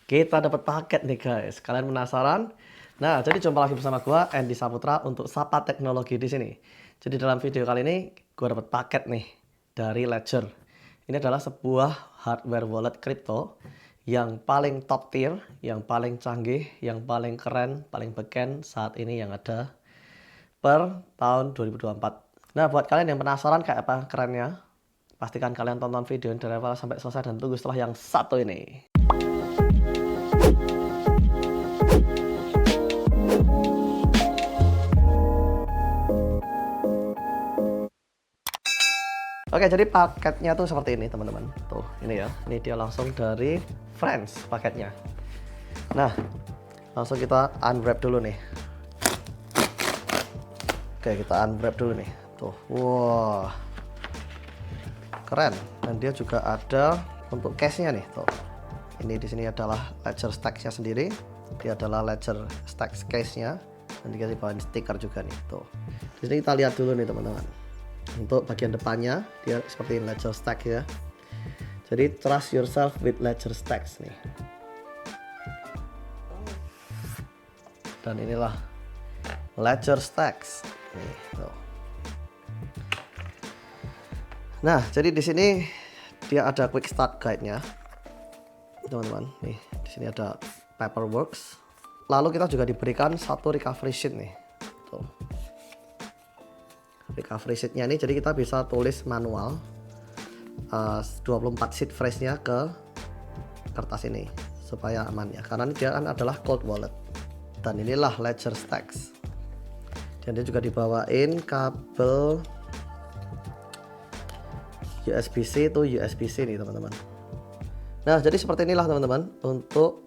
Kita dapat paket nih guys. Kalian penasaran? Nah, jadi jumpa lagi bersama gua Andy Saputra untuk Sapa Teknologi di sini. Jadi dalam video kali ini gua dapat paket nih dari Ledger. Ini adalah sebuah hardware wallet crypto yang paling top tier, yang paling canggih, yang paling keren, paling beken saat ini yang ada per tahun 2024. Nah, buat kalian yang penasaran kayak apa kerennya, pastikan kalian tonton video ini dari awal sampai selesai dan tunggu setelah yang satu ini. Oke, jadi paketnya tuh seperti ini teman-teman. Tuh, ini ya. Ini dia langsung dari Friends paketnya. Nah, langsung kita unwrap dulu nih. Oke, kita unwrap dulu nih. Tuh, wah. Keren. Dan dia juga ada untuk case-nya nih, tuh. Ini di sini adalah Ledger Stacks-nya sendiri. Dia adalah Ledger Stacks case-nya dan dikasih bawain stiker juga nih, tuh. Di sini kita lihat dulu nih teman-teman. Untuk bagian depannya dia seperti Ledger Stacks ya. Jadi trust yourself with Ledger Stacks nih. Dan inilah Ledger Stacks nih, tuh. Nah, jadi di sini dia ada quick start guide-nya. Teman-teman, nih di sini ada paperworks. Lalu kita juga diberikan satu recovery sheet nih. Tuh. Recovery sheet-nya ini jadi kita bisa tulis manual 24 sheet phrase-nya ke kertas ini supaya aman ya, karena dia kan adalah cold wallet dan inilah Ledger Stacks. Dan dia juga dibawain kabel USB-C to USB-C nih teman-teman. Nah, jadi seperti inilah teman-teman untuk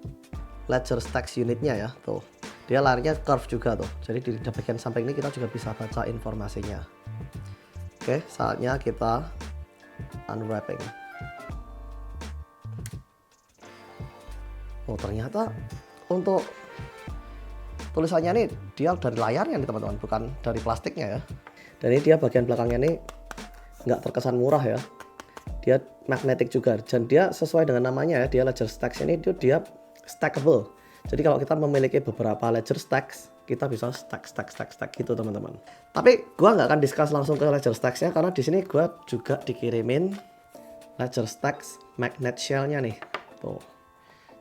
Ledger Stacks unitnya ya. Tuh, dia larinya curve juga tuh, jadi di bagian samping ini kita juga bisa baca informasinya. Oke, saatnya kita unwrapping. Oh, ternyata untuk tulisannya nih dia dari layarnya nih teman-teman, bukan dari plastiknya ya. Dan ini dia bagian belakangnya nih nggak terkesan murah ya. Dia magnetic juga dan dia sesuai dengan namanya ya, dia Ledger Stacks ini dia stackable. Jadi kalau kita memiliki beberapa Ledger Stacks, kita bisa stack gitu teman-teman. Tapi gua nggak akan discuss langsung ke Ledger Stacks-nya karena di sini gua juga dikirimin Ledger Stacks magnet shell-nya nih. Tuh.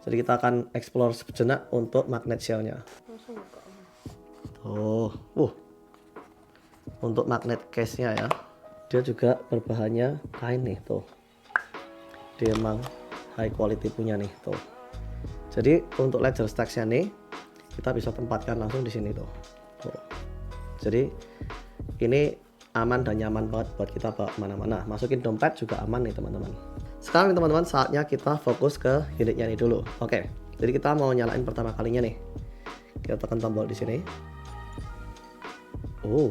Jadi kita akan explore sejenak untuk magnet shell-nya. Tuh, untuk magnet case-nya ya. Dia juga berbahannya kain nih, tuh. Dia emang high quality punya nih, tuh. Jadi untuk Ledger Stacks-nya nih kita bisa tempatkan langsung di sini tuh. Tuh. Jadi ini aman dan nyaman banget buat kita bawa kemana-mana. Masukin dompet juga aman nih teman-teman. Sekarang nih teman-teman, saatnya kita fokus ke unitnya nih dulu. Oke, jadi kita mau nyalain pertama kalinya nih. Kita tekan tombol di sini. Oh,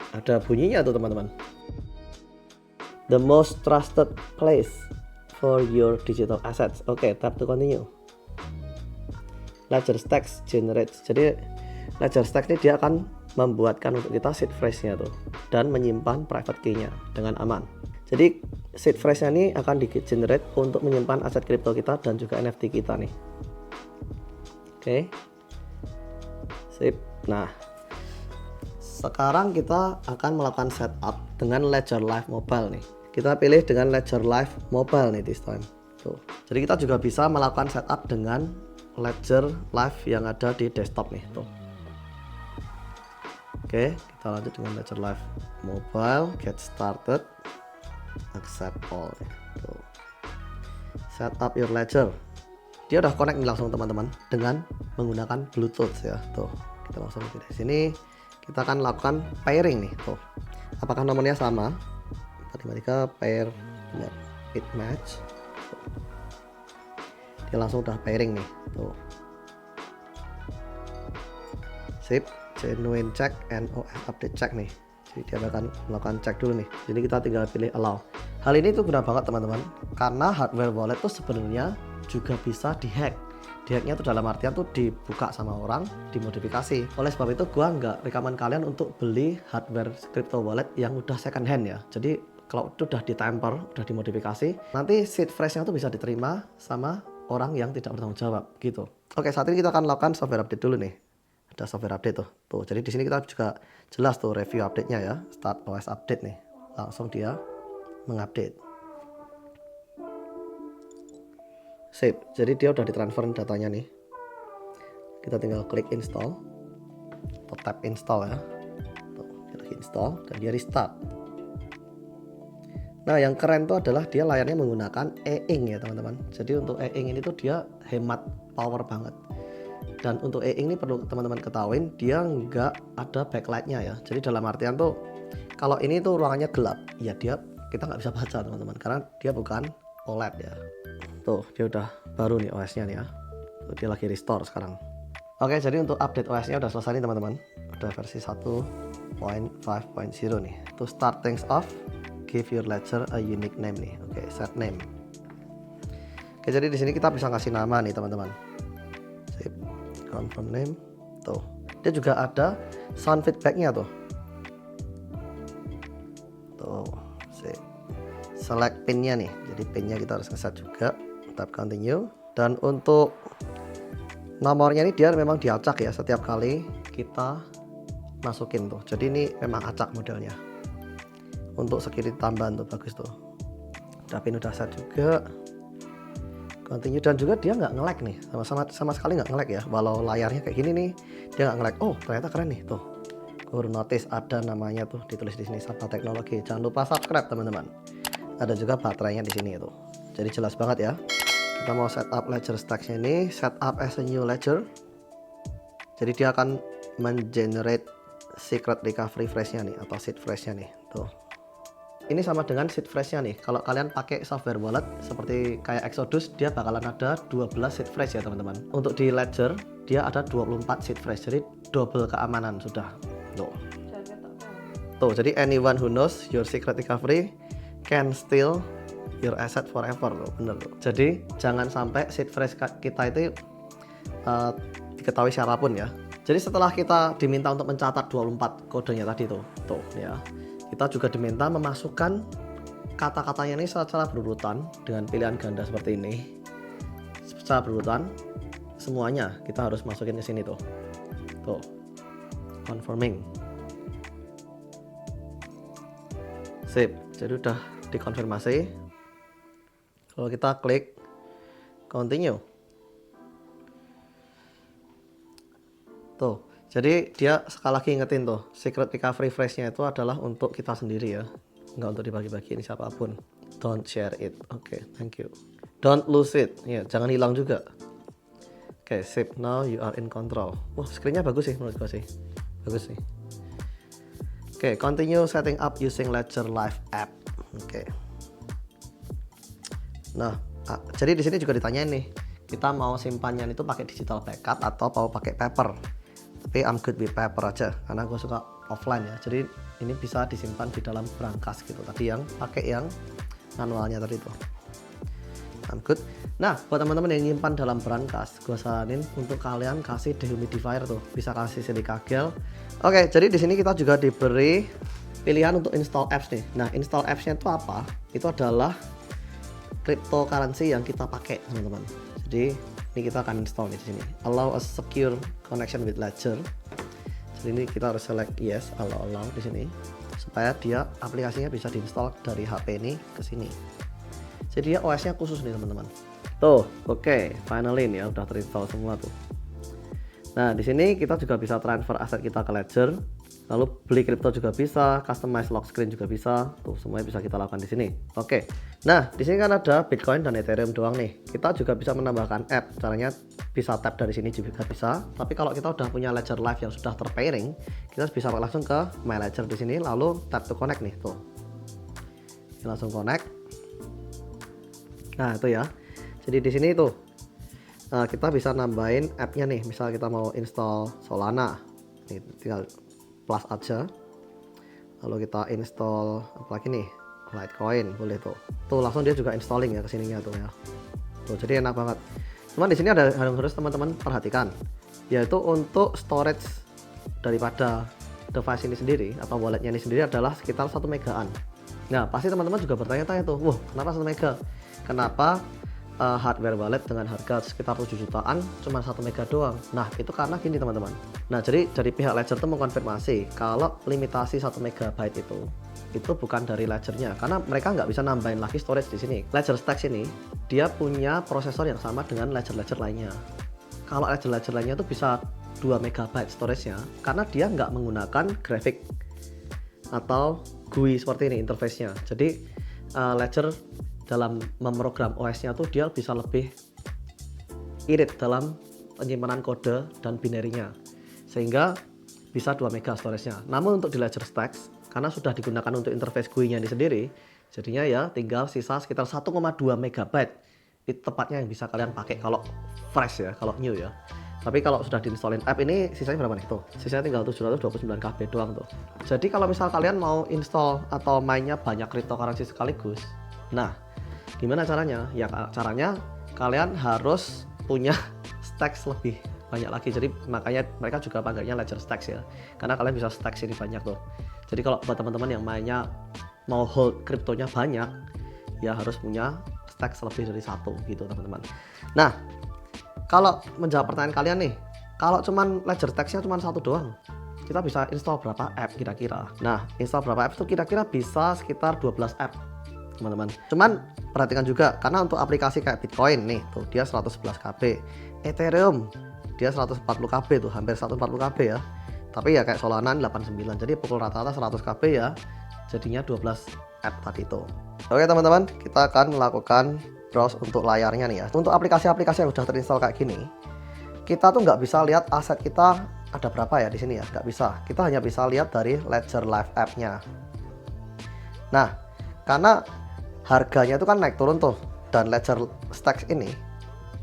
ada bunyinya tuh teman-teman. The most trusted place for your digital assets. Oke, tap to continue. Ledger Stacks generates. Jadi Ledger Stacks ini dia akan membuatkan untuk kita seed phrase-nya tuh dan menyimpan private key-nya dengan aman. Jadi seed phrase-nya ini akan di generate untuk menyimpan aset kripto kita dan juga NFT kita nih. Oke. Sip. Nah, sekarang kita akan melakukan setup dengan Ledger Live Mobile nih. Kita pilih dengan Ledger Live Mobile nih this time. Tuh. Jadi kita juga bisa melakukan setup dengan Ledger Live yang ada di desktop nih tuh. Oke, kita lanjut dengan Ledger Live Mobile, get started, accept all tuh. Set up your ledger. Dia udah connect langsung teman-teman dengan menggunakan Bluetooth ya. Tuh, kita langsung di sini kita akan lakukan pairing nih tuh. Apakah nomornya sama? 453 pair it match. Dia langsung udah pairing nih tuh. Sip, genuine check and update check nih. Jadi dia akan melakukan cek dulu nih. Jadi kita tinggal pilih allow. Hal ini tuh guna banget teman-teman, karena hardware wallet tuh sebenarnya juga bisa dihack. Dihacknya tuh dalam artian tuh dibuka sama orang, dimodifikasi. Oleh sebab itu gua nggak rekomen kalian untuk beli hardware crypto wallet yang udah second hand ya. Jadi kalau itu udah ditemper, udah dimodifikasi, nanti seed phrase-nya tuh bisa diterima sama orang yang tidak bertanggung jawab gitu. Oke, saat ini kita akan lakukan software update dulu nih. Ada software update tuh. Jadi di sini kita juga jelas tuh review update-nya ya. Start OS update nih. Langsung dia mengupdate. Sip. Jadi dia udah ditransfer datanya nih. Kita tinggal klik install atau tap install ya. Tuh, dia lagi install dan dia restart. Nah, yang keren tuh adalah dia layarnya menggunakan e-ink ya teman-teman. Jadi untuk e-ink ini tuh dia hemat power banget. Dan untuk e-ink ini perlu teman-teman ketahuin, dia nggak ada backlightnya ya. Jadi dalam artian tuh kalau ini tuh ruangannya gelap, ya kita nggak bisa baca teman-teman, karena dia bukan OLED ya. Tuh dia udah baru nih OS-nya nih ya. Tuh, dia lagi restore sekarang. Oke, jadi untuk update OS-nya udah selesai nih teman-teman. Udah versi 1.5.0 nih. To start things off, give your ledger a unique name nih. Oke, set name. Oke, jadi di sini kita bisa ngasih nama nih teman-teman. Sip. Confirm name. Tuh. Dia juga ada sound feedback-nya tuh. Tuh. Sip. Select pin-nya nih. Jadi pin-nya kita harus ngeset juga. Tap continue. Dan untuk nomornya ini dia memang diacak ya setiap kali kita masukin tuh. Jadi ini memang acak modelnya. Untuk security tambahan tuh bagus tuh. Udah pin udah set juga. Continue, dan juga dia nggak nge-lag nih, sama sekali nggak nge-lag ya. Walau layarnya kayak gini nih, dia nggak nge-lag. Oh, ternyata keren nih tuh. Baru notice ada namanya tuh ditulis di sini, Sapa Teknologi. Jangan lupa subscribe teman-teman. Ada juga baterainya di sini tuh. Jadi jelas banget ya. Kita mau setup ledger stacks-nya ini, setup as a new ledger. Jadi dia akan mengenerate secret recovery phrase-nya nih atau seed phrase-nya nih. Tuh. Ini sama dengan seed phrase-nya nih. Kalau kalian pakai software wallet seperti kayak Exodus, dia bakalan ada 12 seed phrase ya teman-teman. Untuk di Ledger, dia ada 24 seed phrase. Jadi double keamanan sudah. Tuh, jadi anyone who knows your secret recovery can steal your asset forever loh. Bener loh. Jadi jangan sampai seed phrase kita itu diketahui siapapun ya. Jadi setelah kita diminta untuk mencatat 24 kodenya tadi tuh ya. Kita juga diminta memasukkan kata-katanya ini secara berurutan dengan pilihan ganda seperti ini. Secara berurutan semuanya kita harus masukin ke sini tuh. Tuh. Confirming. Sip. Jadi udah dikonfirmasi. Kalau kita klik continue. Tuh. Jadi dia sekali lagi ingetin tuh, secret recovery phrase-nya itu adalah untuk kita sendiri ya, nggak untuk dibagi-bagiin siapapun. Don't share it. Oke, thank you. Don't lose it. Ya, jangan hilang juga. Oke, sip. Now you are in control. Wah, screen-nya bagus sih menurut gua sih. Bagus sih. Oke, continue setting up using Ledger Live app. Oke. Nah, jadi di sini juga ditanyain nih, kita mau simpannya itu pakai digital backup atau mau pakai paper. Tapi I'm good with paper aja karena gue suka offline ya. Jadi ini bisa disimpan di dalam brankas gitu. Tadi yang pakai yang manualnya tadi tuh. I'm good. Nah, buat teman-teman yang nyimpan dalam brankas, gue saranin untuk kalian kasih dehumidifier tuh. Bisa kasih silika gel. Oke, jadi di sini kita juga diberi pilihan untuk install apps nih. Nah, install apps-nya itu apa? Itu adalah cryptocurrency yang kita pakai, teman-teman. Jadi ini kita akan install di sini. Allow a secure connection with Ledger. Jadi ini kita harus select yes, allow di sini supaya dia aplikasinya bisa diinstal dari HP ini ke sini. Jadi dia OS-nya khusus nih teman-teman. Tuh, oke, finally nih ya udah terinstall semua tuh. Nah, di sini kita juga bisa transfer aset kita ke Ledger. Lalu beli kripto juga bisa, customize lock screen juga bisa. Tuh, semuanya bisa kita lakukan di sini. Oke. Nah, di sini kan ada Bitcoin dan Ethereum doang nih. Kita juga bisa menambahkan app. Caranya bisa tap dari sini juga bisa. Tapi kalau kita udah punya Ledger Live yang sudah terpairing, kita bisa langsung ke My Ledger di sini lalu tap to connect nih, tuh. Ini langsung connect. Nah, itu ya. Jadi di sini tuh kita bisa nambahin app-nya nih. Misal kita mau install Solana. Nih, tinggal plus aja, lalu kita install apa lagi nih, Litecoin boleh tuh langsung dia juga installing ya kesininya tuh ya. Tuh, jadi enak banget. Cuman di sini ada yang harus teman-teman perhatikan, yaitu untuk storage daripada device ini sendiri atau walletnya ini sendiri adalah sekitar 1 megaan. Nah, pasti teman-teman juga bertanya-tanya tuh, wah, kenapa 1 mega? Kenapa hardware wallet dengan harga sekitar 7 jutaan cuma 1 mega doang. Nah itu karena gini teman-teman. Nah jadi dari pihak Ledger itu mengkonfirmasi kalau limitasi 1 megabyte itu bukan dari Ledgernya, karena mereka nggak bisa nambahin lagi storage di sini. Ledger Stacks ini dia punya prosesor yang sama dengan ledger-ledger lainnya. Kalau ledger-ledger lainnya itu bisa 2 megabyte storage-nya karena dia nggak menggunakan grafik atau GUI seperti ini interface-nya. Jadi Ledger dalam memprogram OS-nya tuh dia bisa lebih irit dalam penyimpanan kode dan binary-nya, sehingga bisa 2 mega storage-nya. Namun untuk di Ledger Stacks, karena sudah digunakan untuk interface GUI-nya ini sendiri, jadinya ya tinggal sisa sekitar 1,2 megabyte. Itu tepatnya yang bisa kalian pakai kalau fresh ya, kalau new ya. Tapi kalau sudah diinstalin app ini sisanya berapa nih? Tuh, sisanya tinggal 729 KB doang tuh. Jadi kalau misal kalian mau install atau mainnya banyak cryptocurrency sekaligus, nah gimana caranya? Ya caranya kalian harus punya stacks lebih banyak lagi. Jadi makanya mereka juga panggilnya Ledger Stacks ya, karena kalian bisa stacks ini banyak tuh. Jadi kalau buat teman-teman yang mainnya mau hold kriptonya banyak, ya harus punya stacks lebih dari 1 gitu teman-teman. Nah kalau menjawab pertanyaan kalian nih, kalau cuman Ledger Stacks-nya cuman 1 doang, kita bisa install berapa app kira-kira? Nah install berapa app itu kira-kira bisa sekitar 12 app teman-teman. Cuman perhatikan juga, karena untuk aplikasi kayak Bitcoin nih tuh dia 111 KB, Ethereum dia 140 KB tuh, hampir 140 KB ya. Tapi ya kayak Solana 89, jadi pukul rata-rata 100 KB ya, jadinya 12 app tadi itu. Oke teman-teman, kita akan melakukan browse untuk layarnya nih ya. Untuk aplikasi-aplikasi yang sudah terinstall kayak gini, kita tuh nggak bisa lihat aset kita ada berapa ya di sini ya, nggak bisa. Kita hanya bisa lihat dari Ledger Live App-nya. Nah karena harganya itu kan naik turun tuh, dan Ledger Stacks ini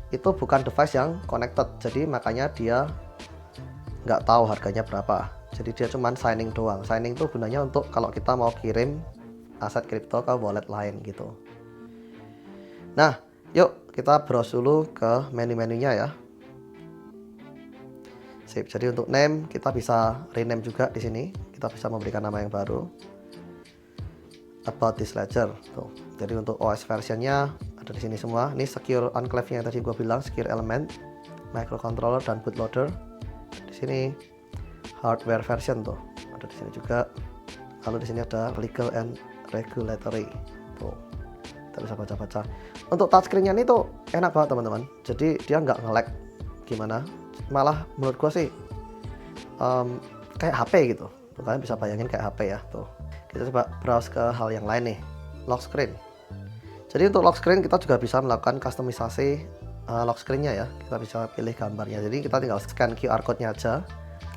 itu bukan device yang connected, jadi makanya dia nggak tahu harganya berapa. Jadi dia cuman signing doang. Signing tuh gunanya untuk kalau kita mau kirim aset kripto ke wallet lain gitu. Nah yuk kita browse dulu ke menu-menunya ya. Sip. Jadi untuk name kita bisa rename juga di sini. Kita bisa memberikan nama yang baru. About this ledger tuh. Jadi untuk OS versionnya ada di sini semua. Ini secure enclave yang tadi gua bilang, secure element, microcontroller dan bootloader. Di sini hardware version tuh ada di sini juga. Lalu di sini ada legal and regulatory tuh. Kita bisa baca-baca. Untuk touchscreen-nya ini tuh enak banget teman-teman. Jadi dia nggak nge-lag gimana. Malah menurut gua sih kayak HP gitu. Tuh, kalian bisa bayangin kayak HP ya tuh. Kita coba browse ke hal yang lain nih, lock screen. Jadi untuk lock screen kita juga bisa melakukan kustomisasi lock screen-nya ya. Kita bisa pilih gambarnya. Jadi kita tinggal scan QR code-nya aja,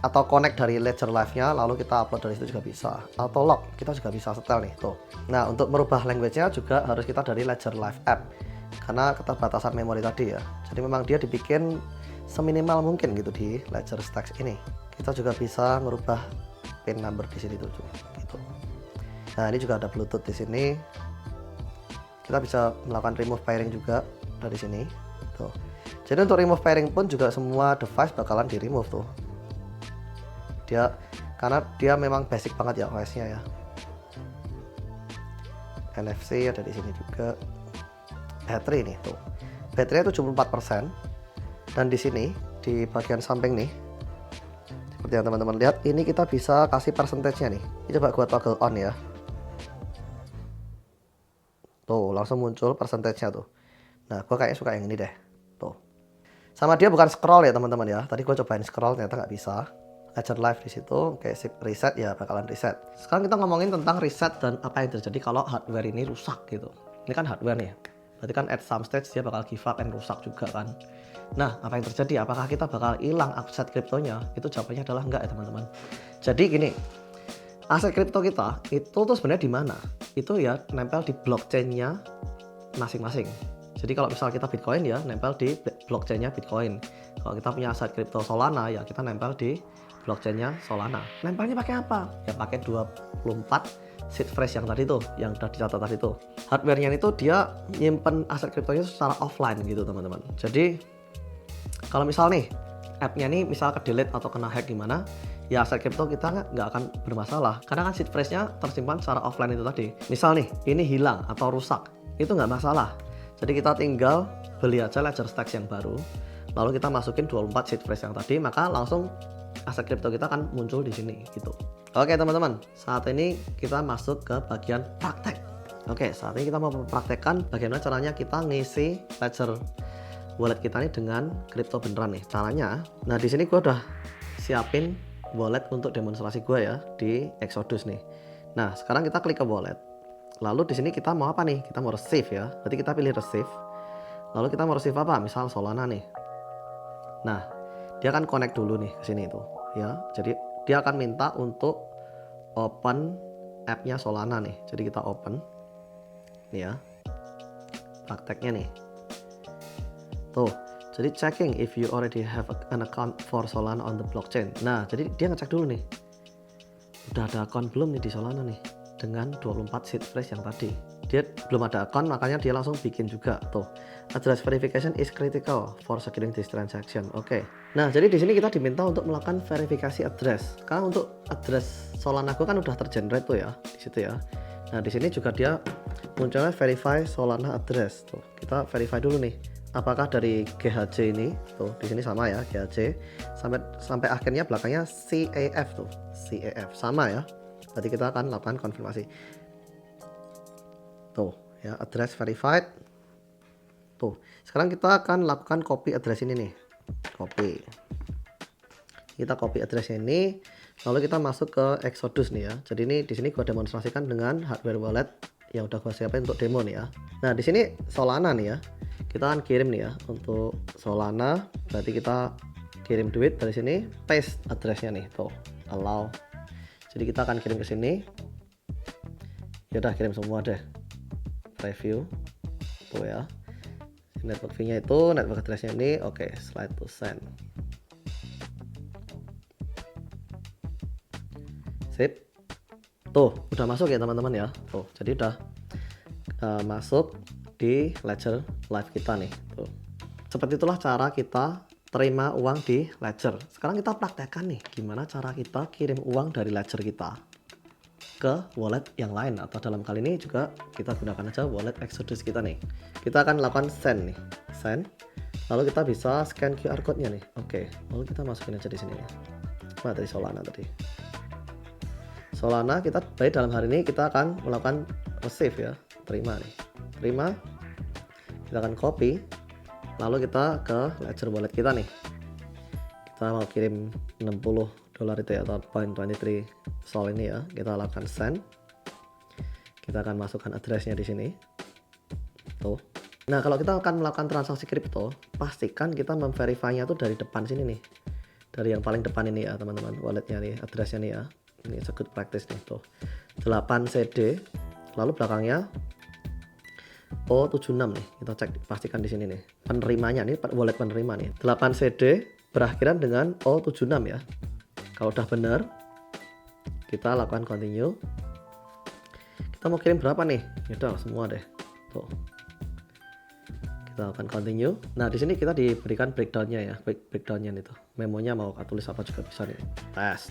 atau connect dari Ledger Live-nya, lalu kita upload dari situ juga bisa. Atau lock, kita juga bisa setel nih tuh. Nah untuk merubah language-nya juga harus kita dari Ledger Live App, karena keterbatasan memori tadi ya. Jadi memang dia dibikin seminimal mungkin gitu di Ledger Stacks ini. Kita juga bisa merubah pin number di sini tuh gitu. Nah ini juga ada Bluetooth di sini. Kita bisa melakukan remove pairing juga dari sini. Tuh. Jadi untuk remove pairing pun juga semua device bakalan di remove tuh. Karena dia memang basic banget ya OS-nya ya. NFC ada di sini juga. Baterai nih tuh. Baterainya 74%. Dan di sini di bagian samping nih, seperti yang teman-teman lihat, ini kita bisa kasih percentage-nya nih. Ini coba gua toggle on ya. Tuh langsung muncul percentage-nya tuh. Nah gua kayaknya suka yang ini deh. Tuh. Sama dia bukan scroll ya teman-teman ya. Tadi gua cobain scroll ternyata nggak bisa. Ledger Live di situ, kayak sip reset ya bakalan reset. Sekarang kita ngomongin tentang reset dan apa yang terjadi kalau hardware ini rusak gitu. Ini kan hardware nih. Berarti kan at some stage dia bakal give up and rusak juga kan. Nah, apa yang terjadi? Apakah kita bakal hilang aset kriptonya? Itu jawabannya adalah enggak ya teman-teman. Jadi gini, aset kripto kita itu tuh sebenarnya di mana? Itu ya nempel di blockchain-nya masing-masing. Jadi kalau misal kita Bitcoin ya nempel di blockchain-nya Bitcoin. Kalau kita punya aset kripto Solana ya kita nempel di blockchain-nya Solana. Nempelnya pakai apa? Ya pakai 24 seed phrase yang tadi tuh, yang udah dicatat tadi tuh. Hardware-nya itu dia nyimpen aset kriptonya secara offline gitu teman-teman. Jadi kalau misal nih app-nya nih misal ke delete atau kena hack gimana, ya aset kripto kita nggak akan bermasalah karena kan seed phrase-nya tersimpan secara offline itu tadi. Misal nih ini hilang atau rusak, itu nggak masalah. Jadi kita tinggal beli aja Ledger Stacks yang baru, lalu kita masukin 24 seed phrase yang tadi, maka langsung aset kripto kita akan muncul di sini gitu. Oke teman-teman, saat ini kita masuk ke bagian praktek. Oke, saat ini kita mau mempraktekkan bagaimana caranya kita ngisi Ledger wallet kita ini dengan kripto beneran nih caranya. Nah di sini gue udah siapin wallet untuk demonstrasi gue ya di Exodus nih. Nah sekarang kita klik ke wallet. Lalu di sini kita mau apa nih? Kita mau receive ya. Berarti kita pilih receive. Lalu kita mau receive apa? Misal Solana nih. Nah dia akan connect dulu nih ke sini itu ya. Jadi dia akan minta untuk open app-nya Solana nih. Jadi kita open. Nih ya prakteknya nih tuh, jadi checking if you already have an account for Solana on the blockchain. Nah jadi dia ngecek dulu nih udah ada account belum nih di Solana nih dengan 24 seed phrase yang tadi. Dia belum ada account, makanya dia langsung bikin juga tuh, address verification is critical for securing this transaction. Oke. Nah jadi di sini kita diminta untuk melakukan verifikasi address, karena untuk address Solana gue kan udah tergenerate tuh ya di situ ya. Nah di sini juga dia munculnya verify Solana address tuh. Kita verify dulu nih apakah dari GHC ini tuh, di sini sama ya GHC sampai akhirnya belakangnya CAF tuh, CAF sama ya. Berarti kita akan lakukan konfirmasi tuh ya, address verified tuh. Sekarang kita akan lakukan copy address ini nih, kita copy address ini, lalu kita masuk ke Exodus nih ya. Jadi ini di sini gua demonstrasikan dengan hardware wallet yang udah gua siapin untuk demo nih ya. Nah di sini Solana nih ya, kita akan kirim nih ya untuk Solana. Berarti kita kirim duit dari sini, paste addressnya nih tuh, allow. Jadi kita akan kirim ke sini. Ya udah kirim semua deh, preview tuh ya. Network fee-nya itu, network address-nya ini, oke, slide to send. Sip. Tuh, udah masuk ya teman-teman ya. Tuh, jadi udah masuk di Ledger Live kita nih. Tuh. Seperti itulah cara kita terima uang di Ledger. Sekarang kita praktekkan nih gimana cara kita kirim uang dari Ledger kita ke wallet yang lain, atau dalam kali ini juga kita gunakan aja wallet Exodus kita nih. Kita akan lakukan send nih, send. Lalu kita bisa scan QR code-nya nih. Oke, lalu kita masukin aja di sini nih. Nah, dari Solana tadi. Solana kita baik dalam hari ini kita akan melakukan receive ya, terima nih, terima. Kita akan copy, lalu kita ke Ledger wallet kita nih. Kita mau kirim $60 itu ya, atau 0.23 Sol ini ya. Kita lakukan send. Kita akan masukkan addressnya di sini. Tuh. Nah kalau kita akan melakukan transaksi kripto, pastikan kita memverify-nya tuh dari depan sini nih, dari yang paling depan ini ya teman-teman, walletnya nih, addressnya nih ya. Ini good practice nih tuh, 8 CD, lalu belakangnya O76 nih. Kita cek, pastikan di sini nih penerimanya, nih wallet penerima nih, 8 CD berakhiran dengan O76 ya. Kalau udah benar, kita lakukan continue. Kita mau kirim berapa nih? Udah semua deh tuh, kita lakukan continue. Nah di sini kita diberikan breakdownnya ya, breakdownnya nih tuh, memonya mau tulis apa juga bisa nih, tes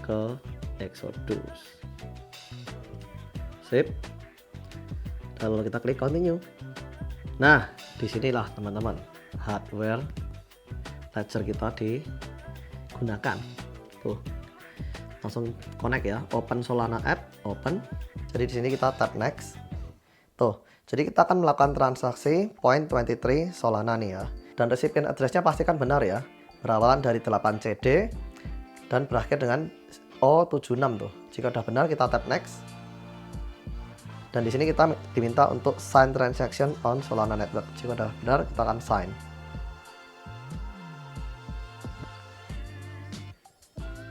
ke Exodus. Sip. Lalu kita klik continue. Nah, disinilah teman-teman hardware Ledger kita digunakan. Tuh, langsung connect ya. Open Solana app, open. Jadi di sini kita tap next. Tuh, jadi kita akan melakukan transaksi 0.23 Solana nih ya. Dan recipient address-nya pastikan benar ya. Berawalan dari 8 CD dan berakhir dengan O76 tuh. Jika udah benar kita tap next. Dan di sini kita diminta untuk sign transaction on Solana network. Jika udah benar kita akan sign.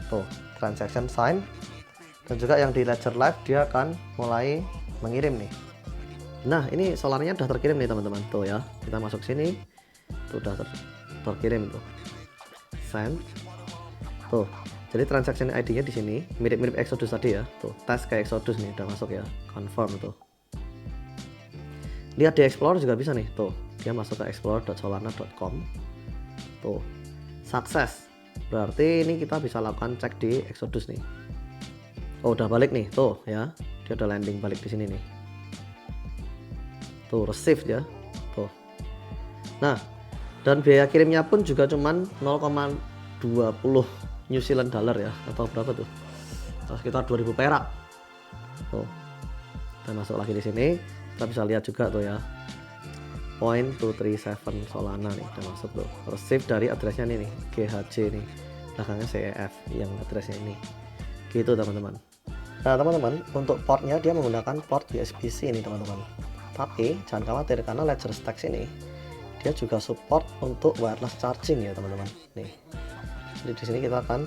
Tuh, transaction sign. Dan juga yang di Ledger Live dia akan mulai mengirim nih. Nah, ini Solananya udah terkirim nih teman-teman. Tuh ya, kita masuk sini. Tuh udah terkirim tuh. Send. Tuh. Jadi transaction ID-nya di sini mirip-mirip Exodus tadi ya. Tuh, tes kayak Exodus nih udah masuk ya. Confirm tuh. Lihat di Explorer juga bisa nih. Tuh, dia masuk ke explorer.solana.com. Tuh. Sukses. Berarti ini kita bisa lakukan cek di Exodus nih. Oh, udah balik nih. Tuh ya. Dia udah landing balik di sini nih. Tuh, receive ya. Tuh. Nah, dan biaya kirimnya pun juga cuman 0,20 New Zealand dollar ya, atau berapa tuh? Sekitar 2000 perak. Tuh. Dan masuk lagi di sini, kita bisa lihat juga tuh ya. 0.237 Solana nih udah masuk tuh. Receive dari addressnya nih GHC nih. Belakangnya CEF yang addressnya ini. Gitu teman-teman. Nah teman-teman, untuk portnya dia menggunakan port USB-C ini teman-teman. Tapi jangan khawatir karena Ledger Stacks ini dia juga support untuk wireless charging ya teman-teman. Nih. Jadi di sini kita akan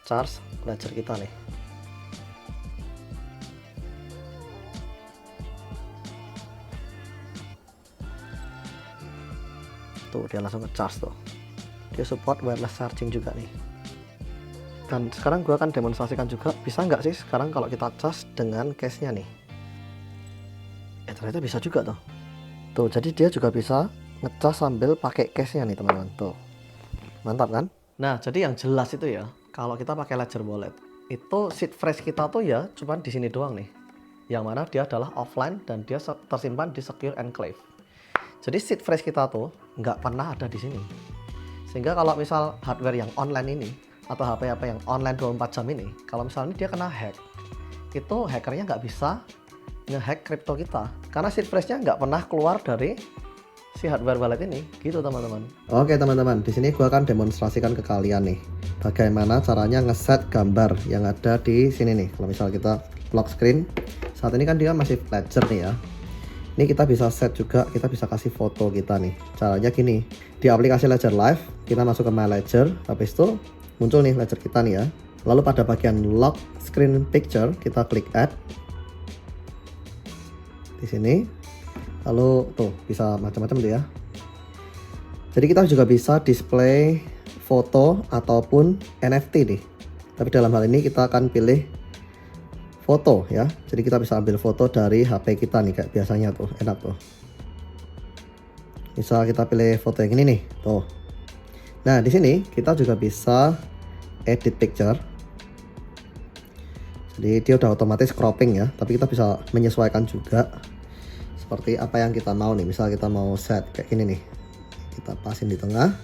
charge Ledger kita nih. Tuh dia langsung nge-charge tuh. Dia support wireless charging juga nih. Dan sekarang gue akan demonstrasikan juga bisa nggak sih sekarang kalau kita cas dengan case-nya nih. Ternyata bisa juga tuh. Tuh jadi dia juga bisa ngecas sambil pakai case-nya nih teman-teman. Tuh mantap kan? Nah jadi yang jelas itu ya, kalau kita pakai Ledger Wallet itu seed phrase kita tuh ya cuman di sini doang nih, yang mana dia adalah offline dan dia tersimpan di secure enclave. Jadi seed phrase kita tuh nggak pernah ada di sini. Sehingga kalau misal hardware yang online ini atau HP-HP yang online 24 jam ini, kalau misalnya dia kena hack, itu hackernya nggak bisa nge-hack kripto kita karena seed phrase-nya nggak pernah keluar dari si hardware wallet ini, gitu teman-teman. Oke teman-teman, di sini gua akan demonstrasikan ke kalian nih bagaimana caranya ngeset gambar yang ada di sini nih. Kalau misal kita lock screen, saat ini kan dia masih Ledger nih ya. Ini kita bisa set juga, kita bisa kasih foto kita nih. Caranya gini, di aplikasi Ledger Live, kita masuk ke My Ledger, habis itu muncul nih Ledger kita nih ya. Lalu pada bagian lock screen picture, kita klik add. Di sini, lalu tuh bisa macam-macam tuh ya. Jadi kita juga bisa display foto ataupun NFT nih. Tapi dalam hal ini kita akan pilih foto ya. Jadi kita bisa ambil foto dari HP kita nih kayak biasanya tuh, enak tuh. Bisa kita pilih foto yang ini nih, tuh. Nah, di sini kita juga bisa edit picture. Jadi dia udah otomatis cropping ya, tapi kita bisa menyesuaikan juga seperti apa yang kita mau nih. Misal kita mau set kayak gini nih. Kita pasin di tengah.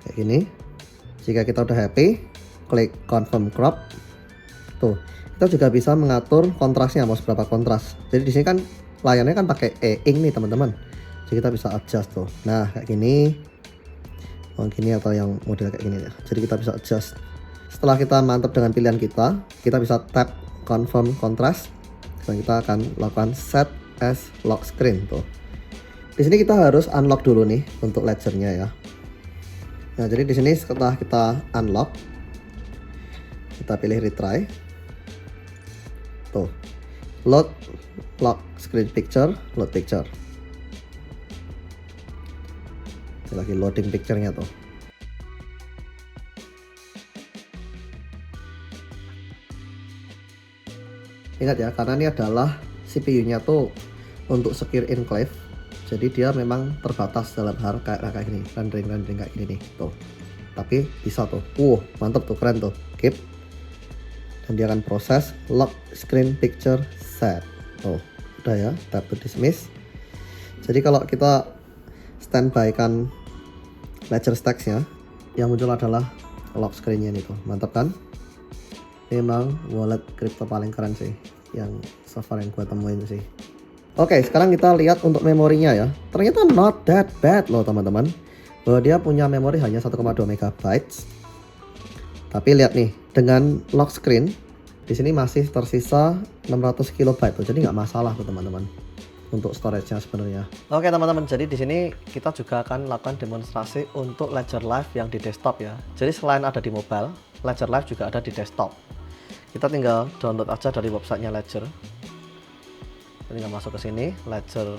Kayak gini. Jika kita udah happy, klik confirm crop. Tuh, kita juga bisa mengatur kontrasnya mau seberapa kontras. Jadi di sini kan layarnya kan pakai e-ink nih teman-teman. Jadi kita bisa adjust tuh. Nah kayak gini, gini atau yang model kayak gini ya. Jadi kita bisa adjust. Setelah kita mantap dengan pilihan kita bisa tap confirm contrast dan kita akan lakukan set as lock screen tuh. Di sini kita harus unlock dulu nih untuk ledgernya ya. Nah jadi di sini setelah kita unlock, kita pilih retry. Tuh, load lock screen picture, load picture. Lagi loading picture-nya tuh. Ingat ya, karena ini adalah CPU-nya tuh untuk secure enclave. Jadi dia memang terbatas dalam hal kayak gini, rendering kayak gini nih, tuh. Tapi bisa tuh. Mantap tuh, keren tuh. Keep. Dan dia akan proses lock screen picture set. Tuh, udah ya, tap to dismiss. Jadi kalau kita standby kan Ledger Stacks ya, yang muncul adalah lock screen-nya nih tuh. Mantap kan? Memang wallet crypto paling keren sih yang so far yang gue temuin sih. Oke, sekarang kita lihat untuk memorinya ya. Ternyata not that bad loh teman-teman, bahwa dia punya memori hanya 1,2 MB. Tapi lihat nih, dengan lock screen di sini masih tersisa 600 KB tuh, jadi nggak masalah tuh teman-teman untuk storage-nya sebenarnya. Oke teman-teman, jadi di sini kita juga akan lakukan demonstrasi untuk Ledger Live yang di desktop ya. Jadi selain ada di mobile, Ledger Live juga ada di desktop. Kita tinggal download aja dari websitenya Ledger. Kita tinggal masuk ke sini, Ledger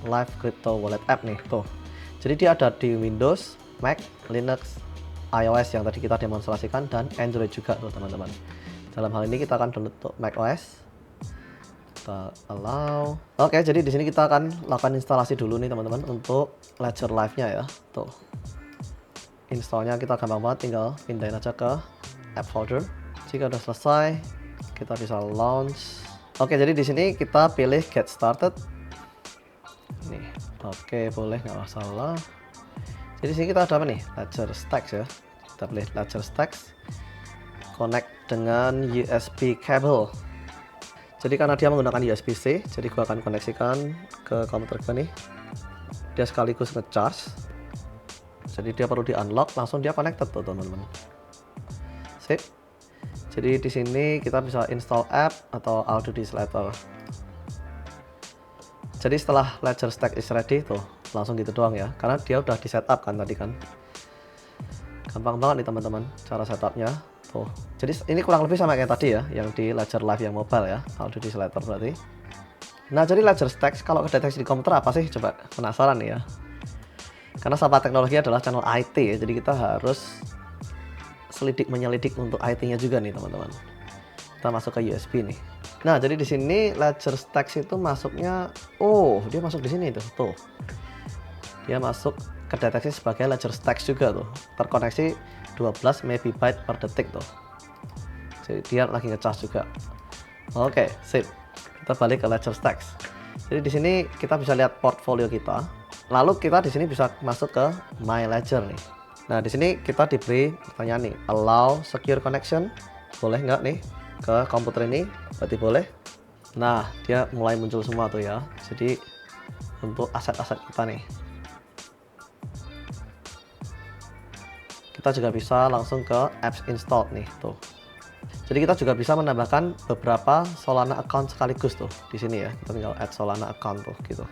Live Crypto Wallet App nih, tuh. Jadi dia ada di Windows, Mac, Linux, iOS yang tadi kita demonstrasikan, dan Android juga tuh teman-teman. Dalam hal ini kita akan download untuk macOS. Kita allow. Oke, jadi di sini kita akan lakukan instalasi dulu nih teman-teman untuk Ledger Live-nya ya. Tuh. Installnya kita gampang banget, tinggal pindahin aja ke app folder. Jika udah selesai, kita bisa launch. Oke, jadi di sini kita pilih get started. Nih. Oke, boleh, nggak masalah. Jadi sini kita ada apa nih? Ledger Stacks ya. Kita pilih Ledger Stacks, connect dengan USB cable. Jadi karena dia menggunakan USB-C, jadi gua akan koneksikan ke komputer gua nih. Dia sekaligus ngecharge. Jadi dia perlu di-unlock, langsung dia connected tuh teman-teman. Sip. Jadi di sini kita bisa install app atau auto dislater. Jadi setelah Ledger Stack is ready tuh, langsung gitu doang ya. Karena dia udah di setup kan tadi kan. Gampang banget nih teman-teman cara setupnya. Tuh. Jadi ini kurang lebih sama kayak tadi ya, yang di Ledger Live yang mobile ya, auto dislater berarti. Nah, jadi Ledger Stacks kalau kedeteksi di komputer apa sih? Coba penasaran nih ya. Karena Sapa Teknologi adalah channel IT ya, jadi kita harus menyelidik untuk IT-nya juga nih teman-teman. Kita masuk ke USB nih. Nah, jadi di sini Ledger Stacks itu masuknya, dia masuk di sini tuh. Dia masuk kedeteksi sebagai Ledger Stacks juga tuh. Terkoneksi 12 MB per detik tuh. Jadi dia lagi ngecas juga. Oke, sip. Kita balik ke Ledger Stacks. Jadi di sini kita bisa lihat portfolio kita. Lalu kita di sini bisa masuk ke My Ledger nih. Nah, di sini kita diberi pertanyaan nih, allow secure connection. Boleh nggak nih ke komputer ini? Berarti boleh. Nah, dia mulai muncul semua tuh ya. Jadi untuk aset-aset kita nih. Kita juga bisa langsung ke apps install nih tuh. Jadi kita juga bisa menambahkan beberapa Solana account sekaligus tuh di sini ya. Kita tinggal add Solana account tuh gitu.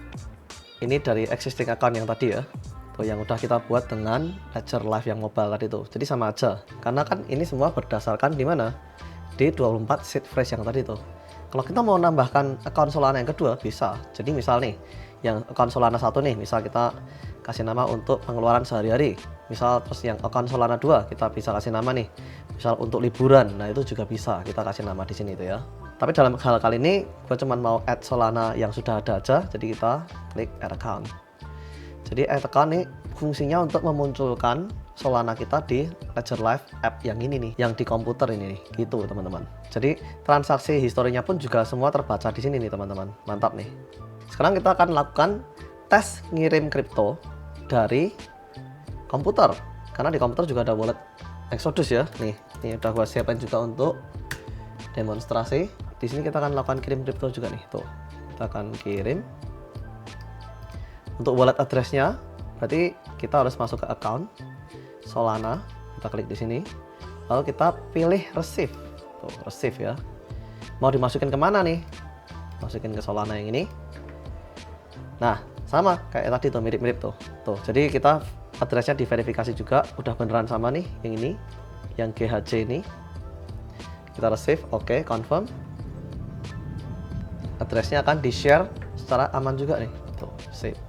Ini dari existing account yang tadi ya. Tuh yang udah kita buat dengan Ledger Live yang mobile tadi tuh. Jadi sama aja. Karena kan ini semua berdasarkan di mana? Di 24 seed phrase yang tadi tuh. Kalau kita mau nambahkan account Solana yang kedua bisa. Jadi misal nih, yang account Solana 1 nih, misal kita kasih nama untuk pengeluaran sehari-hari. Misal terus yang account Solana 2 kita bisa kasih nama nih. Misal untuk liburan. Nah, itu juga bisa kita kasih nama di sini tuh ya. Tapi dalam hal kali ini gue cuma mau add Solana yang sudah ada aja. Jadi kita klik add account. Jadi add account nih fungsinya untuk memunculkan Solana kita di Ledger Live app yang ini nih, yang di komputer ini nih, gitu teman-teman. Jadi transaksi historinya pun juga semua terbaca di sini nih teman-teman. Mantap nih. Sekarang kita akan lakukan tes ngirim kripto dari komputer. Karena di komputer juga ada wallet Exodus ya. Nih, ini udah gua siapin juga untuk demonstrasi. Di sini kita akan lakukan kirim kripto juga nih. Tuh, kita akan kirim. Untuk wallet address-nya, berarti kita harus masuk ke account Solana. Kita klik di sini. Lalu kita pilih receive. Tuh, receive ya. Mau dimasukin kemana nih? Masukin ke Solana yang ini. Nah, sama kayak tadi tuh, mirip-mirip tuh. Tuh, jadi kita address-nya diverifikasi juga, udah beneran sama nih yang ini, yang GHC ini. Kita receive, oke, confirm. Address-nya akan di-share secara aman juga nih. Tuh, save.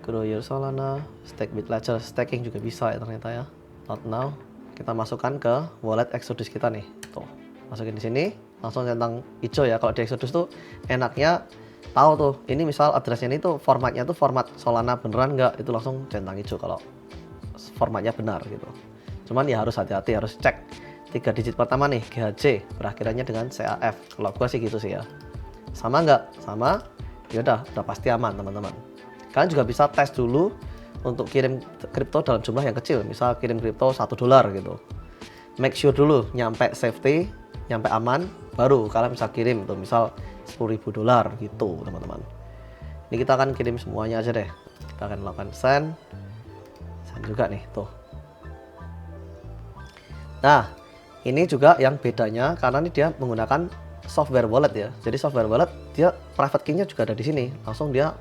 Grow your Solana, stake with Ledger, staking juga bisa ya ternyata ya. Not now. Kita masukkan ke wallet Exodus kita nih. Tuh, masukin di sini, langsung centang hijau ya. Kalau di Exodus tuh enaknya tahu tuh, ini misal addressnya ini tuh formatnya tuh format Solana beneran nggak, itu langsung centang hijau kalau formatnya benar gitu. Cuman ya harus hati-hati, harus cek 3 digit pertama nih GHC berakhirannya dengan CAF. Kalau gua sih gitu sih ya. Sama nggak? Sama, ya udah pasti aman teman-teman. Kalian juga bisa tes dulu untuk kirim kripto dalam jumlah yang kecil, misal kirim kripto $1 gitu. Make sure dulu nyampe safety, nyampe aman, baru kalian bisa kirim tuh, misal $10.000 gitu teman-teman. Ini kita akan kirim semuanya aja deh. Kita akan lakukan send juga nih tuh. Nah, ini juga yang bedanya karena ini dia menggunakan software wallet ya. Jadi software wallet dia private key-nya juga ada di sini. Langsung dia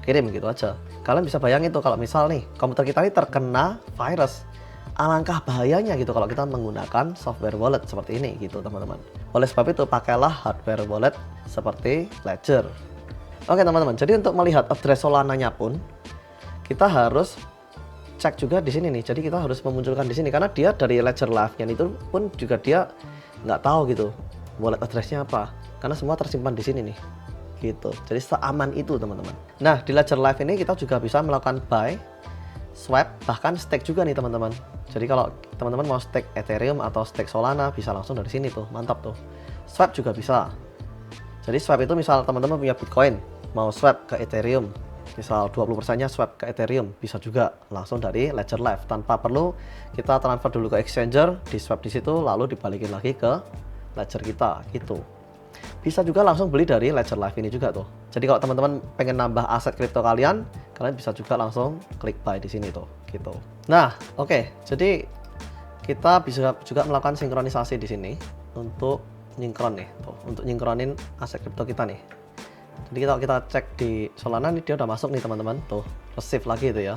kirim gitu aja. Kalian bisa bayangin tuh kalau misal nih komputer kita ini terkena virus, alangkah bahayanya gitu kalau kita menggunakan software wallet seperti ini gitu teman-teman. Oleh sebab itu pakailah hardware wallet seperti Ledger. Oke teman-teman, jadi untuk melihat address Solananya pun kita harus cek juga di sini nih. Jadi kita harus memunculkan di sini karena dia dari Ledger Live-nya itu pun juga dia nggak tahu gitu wallet address-nya apa. Karena semua tersimpan di sini nih. Gitu. Jadi seaman itu teman-teman. Nah, di Ledger Live ini kita juga bisa melakukan buy, swap, bahkan stake juga nih teman-teman. Jadi kalau teman-teman mau stake Ethereum atau stake Solana bisa langsung dari sini tuh. Mantap tuh. Swap juga bisa. Jadi swap itu misal teman-teman punya Bitcoin, mau swap ke Ethereum, misal 20%-nya swap ke Ethereum, bisa juga langsung dari Ledger Live tanpa perlu kita transfer dulu ke exchanger, di swap di situ lalu dibalikin lagi ke ledger kita gitu. Bisa juga langsung beli dari Ledger Live ini juga tuh. Jadi kalau teman-teman pengen nambah aset kripto kalian bisa juga langsung klik buy di sini tuh gitu. Nah, oke. Jadi kita bisa juga melakukan sinkronisasi di sini untuk nyinkron nih tuh, untuk nyinkronin aset kripto kita nih. Jadi kalau kita cek di Solana nih dia udah masuk nih teman-teman tuh, receive lagi itu ya,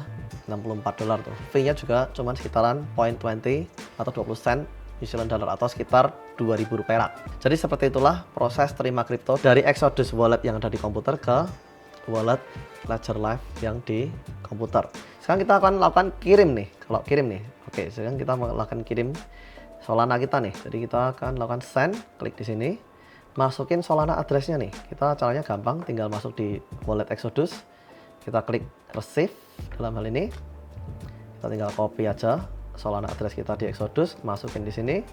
$64 tuh. Fee-nya juga cuman sekitaran 0.20 atau 20 sen New Zealand dollar atau sekitar 2.000 perak. Jadi seperti itulah proses terima kripto dari Exodus wallet yang ada di komputer ke wallet Ledger Live yang di komputer. Sekarang kita akan lakukan kirim nih. Kalau kirim nih, oke, sekarang kita melakukan kirim Solana kita nih. Jadi kita akan lakukan send, klik di sini, masukin Solana address-nya nih. Kita caranya gampang, tinggal masuk di wallet Exodus, kita klik receive dalam hal ini, kita tinggal copy aja Solana address kita di Exodus, masukin di sini,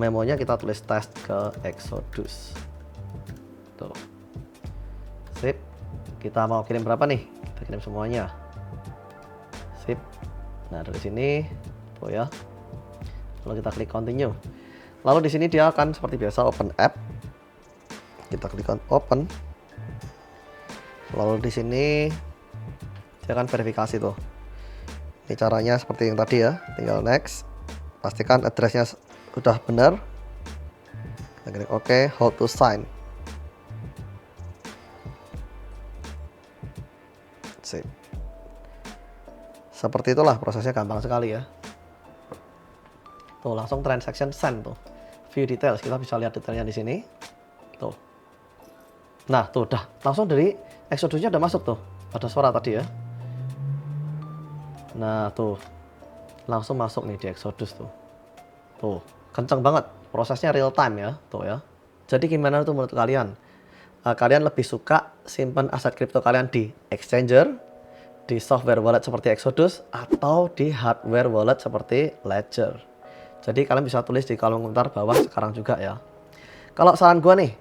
memonya kita tulis test ke Exodus. Tuh, sip. Kita mau kirim berapa nih? Kita kirim semuanya. Sip. Nah dari sini, tuh ya. Lalu kita klik continue. Lalu di sini dia akan seperti biasa open app. Kita klik open. Lalu di sini dia akan verifikasi tuh. Ini caranya seperti yang tadi ya. Tinggal next. Pastikan addressnya udah benar. Kita klik OK, hold to sign. Sip. Seperti itulah prosesnya, gampang sekali ya. Tuh langsung transaction send tuh. View details, kita bisa lihat detailnya di sini. Tuh. Nah, tuh udah langsung dari Exodus-nya udah masuk tuh. Ada suara tadi ya. Nah, tuh. Langsung masuk nih di Exodus tuh. Tuh, kenceng banget. Prosesnya real time ya, tuh ya. Jadi gimana tuh menurut kalian? Kalian lebih suka simpan aset kripto kalian di exchanger, di software wallet seperti Exodus, atau di hardware wallet seperti Ledger? Jadi kalian bisa tulis di kolom komentar bawah sekarang juga ya. Kalau saran gue nih,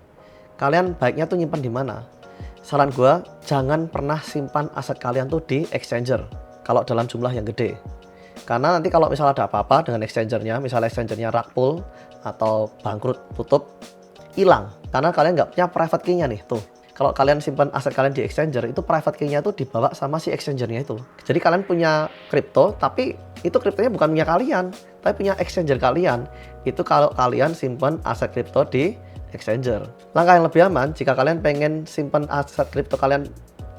kalian baiknya tuh nyimpan di mana? Saran gue, jangan pernah simpan aset kalian tuh di exchanger kalau dalam jumlah yang gede. Karena nanti kalau misalnya ada apa-apa dengan exchangernya, misalnya exchangernya rug pull atau bangkrut, tutup, hilang. Karena kalian nggak punya private key-nya nih tuh. Kalau kalian simpan aset kalian di exchanger, itu private key-nya tuh dibawa sama si exchangernya itu. Jadi kalian punya kripto, tapi itu kriptonya bukan punya kalian, tapi punya exchanger kalian. Itu kalau kalian simpan aset kripto di exchanger. Langkah yang lebih aman, jika kalian pengen simpan aset kripto kalian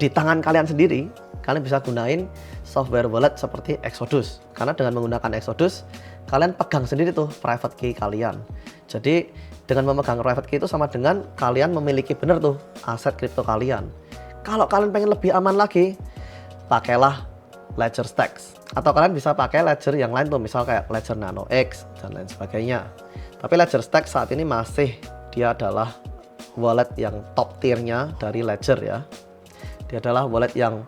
di tangan kalian sendiri, kalian bisa gunain software wallet seperti Exodus. Karena dengan menggunakan Exodus, kalian pegang sendiri tuh private key kalian. Jadi dengan memegang private key itu sama dengan kalian memiliki benar tuh aset kripto kalian. Kalau kalian pengen lebih aman lagi, pakailah Ledger Stacks. Atau kalian bisa pakai ledger yang lain tuh, misal kayak Ledger Nano X dan lain sebagainya. Tapi Ledger Stacks saat ini masih dia adalah wallet yang top tier-nya dari Ledger ya. Dia adalah wallet yang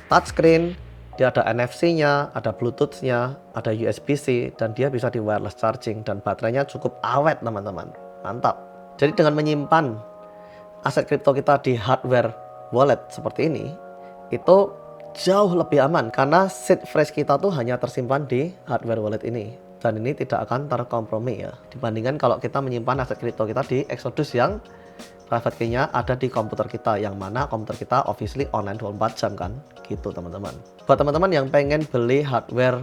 touchscreen, dia ada NFC-nya, ada Bluetooth-nya, ada USB-C, dan dia bisa di wireless charging, dan baterainya cukup awet teman-teman. Mantap. Jadi dengan menyimpan aset kripto kita di hardware wallet seperti ini, itu jauh lebih aman karena seed phrase kita tuh hanya tersimpan di hardware wallet ini. Dan ini tidak akan terkompromi ya, dibandingkan kalau kita menyimpan aset kripto kita di Exodus yang private key-nya ada di komputer kita, yang mana komputer kita obviously online 24 jam kan, gitu teman-teman. Buat teman-teman yang pengen beli hardware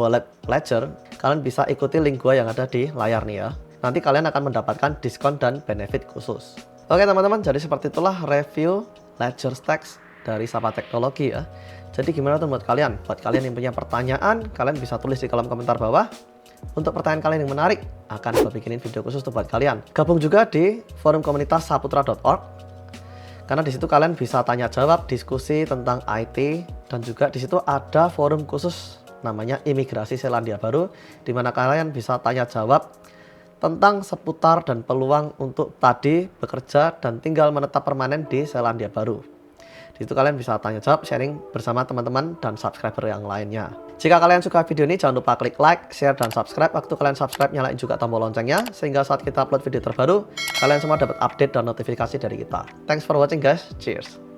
wallet Ledger, kalian bisa ikuti link gua yang ada di layar nih ya. Nanti kalian akan mendapatkan diskon dan benefit khusus. Oke teman-teman, jadi seperti itulah review Ledger Stacks dari Sapa Teknologi ya. Jadi gimana tuh buat kalian? Buat kalian yang punya pertanyaan, kalian bisa tulis di kolom komentar bawah. Untuk pertanyaan kalian yang menarik, akan gue bikinin video khusus tuh buat kalian. Gabung juga di forum komunitas saputra.org, karena di situ kalian bisa tanya jawab, diskusi tentang IT, dan juga di situ ada forum khusus namanya Imigrasi Selandia Baru, di mana kalian bisa tanya jawab tentang seputar dan peluang untuk tadi bekerja dan tinggal menetap permanen di Selandia Baru. Di situ kalian bisa tanya jawab, sharing bersama teman-teman dan subscriber yang lainnya. Jika kalian suka video ini, jangan lupa klik like, share, dan subscribe. Waktu kalian subscribe, nyalain juga tombol loncengnya, sehingga saat kita upload video terbaru, kalian semua dapat update dan notifikasi dari kita. Thanks for watching guys, cheers!